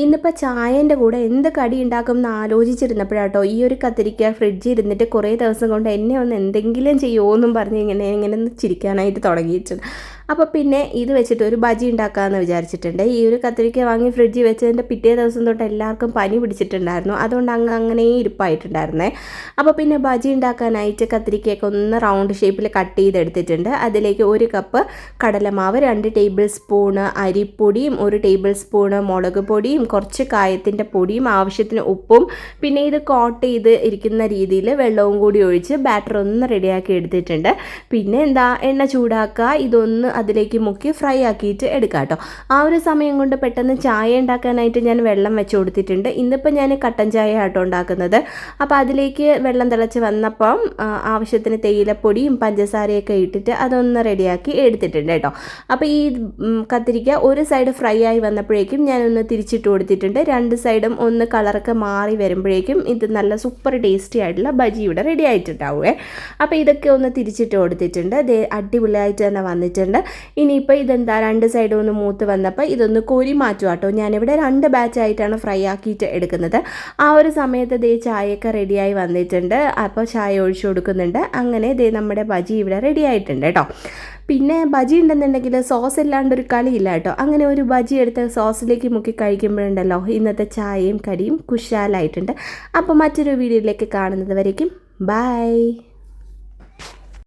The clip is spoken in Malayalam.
ഇന്നിപ്പോൾ ചായേൻ്റെ കൂടെ എന്ത് കടി ഉണ്ടാക്കും എന്ന് ആലോചിച്ചിരുന്നപ്പോഴാട്ടോ ഈ ഒരു കത്തിരിക്ക ഫ്രിഡ്ജിൽ ഇരുന്നിട്ട് കുറേ ദിവസം കൊണ്ട് എന്നെ ഒന്ന് എന്തെങ്കിലും ചെയ്യുമോ എന്നും പറഞ്ഞ് ഇങ്ങനെ ചിരിക്കാനായിട്ട് തുടങ്ങിയിട്ടുണ്ട്. അപ്പോൾ പിന്നെ ഇത് വെച്ചിട്ട് ഒരു ബജി ഉണ്ടാക്കാമെന്ന് വിചാരിച്ചിട്ടുണ്ട്. ഈ ഒരു കത്തിരിക്ക വാങ്ങി ഫ്രിഡ്ജിൽ വെച്ചതിൻ്റെ പിറ്റേ ദിവസം തൊട്ട് എല്ലാവർക്കും പനി പിടിച്ചിട്ടുണ്ടായിരുന്നു. അതുകൊണ്ട് അങ്ങനെ ഇരിപ്പായിട്ടുണ്ടായിരുന്നേ. അപ്പോൾ പിന്നെ ബജി ഉണ്ടാക്കാനായിട്ട് കത്തിരിക്കയൊക്കെ ഒന്ന് റൗണ്ട് ഷേപ്പിൽ കട്ട് ചെയ്തെടുത്തിട്ടുണ്ട്. അതിലേക്ക് 1 കപ്പ് കടലമാവ്, 2 ടേബിൾ സ്പൂണ് അരിപ്പൊടിയും, 1 ടേബിൾ സ്പൂണ് മുളക് പൊടിയും, കുറച്ച് കായത്തിൻ്റെ പൊടിയും, ആവശ്യത്തിന് ഉപ്പും, പിന്നെ ഇത് കോട്ട് ചെയ്ത് ഇരിക്കുന്ന രീതിയിൽ വെള്ളവും കൂടി ഒഴിച്ച് ബാറ്റർ ഒന്ന് റെഡിയാക്കി എടുത്തിട്ടുണ്ട്. പിന്നെ എണ്ണ ചൂടാക്കുക, ഇതൊന്ന് അതിലേക്ക് മുക്കി ഫ്രൈ ആക്കിയിട്ട് എടുക്കാം കേട്ടോ. ആ ഒരു സമയം കൊണ്ട് പെട്ടെന്ന് ചായ ഉണ്ടാക്കാനായിട്ട് ഞാൻ വെള്ളം വെച്ച് കൊടുത്തിട്ടുണ്ട്. ഇന്നിപ്പോൾ ഞാൻ കട്ടൻ ചായ ആട്ടോ ഉണ്ടാക്കുന്നത്. അപ്പോൾ അതിലേക്ക് വെള്ളം തിളച്ച് വന്നപ്പം ആവശ്യത്തിന് തേയിലപ്പൊടിയും പഞ്ചസാരയൊക്കെ ഇട്ടിട്ട് അതൊന്ന് റെഡിയാക്കി എടുത്തിട്ടുണ്ട് കേട്ടോ. അപ്പോൾ ഈ കത്തിരിക്ക ഒരു സൈഡ് ഫ്രൈ ആയി വന്നപ്പോഴേക്കും ഞാനൊന്ന് തിരിച്ചിട്ട് കൊടുത്തിട്ടുണ്ട്. 2 സൈഡും ഒന്ന് കളറൊക്കെ മാറി വരുമ്പോഴേക്കും ഇത് നല്ല സൂപ്പർ ടേസ്റ്റി ആയിട്ടുള്ള ബജി ഇവിടെ റെഡി ആയിട്ടുണ്ടാവുമേ. അപ്പോൾ ഇതൊക്കെ ഒന്ന് തിരിച്ചിട്ട് കൊടുത്തിട്ടുണ്ട്. അടിപൊളിയായിട്ട് തന്നെ വന്നിട്ടുണ്ട്. ഇനിയിപ്പോൾ 2 സൈഡും ഒന്ന് മൂത്ത് വന്നപ്പോൾ ഇതൊന്ന് കോരി മാറ്റുക കേട്ടോ. ഞാനിവിടെ 2 ബാച്ചായിട്ടാണ് ഫ്രൈ ആക്കിയിട്ട് എടുക്കുന്നത്. ആ ഒരു സമയത്ത് ചായയൊക്കെ റെഡിയായി വന്നിട്ടുണ്ട്. അപ്പോൾ ചായ ഒഴിച്ചു കൊടുക്കുന്നുണ്ട്. അങ്ങനെ നമ്മുടെ ബജി ഇവിടെ റെഡി ആയിട്ടുണ്ട് കേട്ടോ. പിന്നെ ബജി ഉണ്ടെന്നുണ്ടെങ്കിൽ സോസ് ഇല്ലാണ്ടൊരു കളിയില്ല കേട്ടോ. അങ്ങനെ ഒരു ബജി എടുത്ത് സോസിലേക്ക് മുക്കി കഴിക്കുമ്പോഴുണ്ടല്ലോ ഇന്നത്തെ ചായയും കടിയും കുശാലായിട്ടുണ്ട്. അപ്പോൾ മറ്റൊരു വീഡിയോയിലേക്ക് കാണുന്നത് വരേക്കും ബൈ.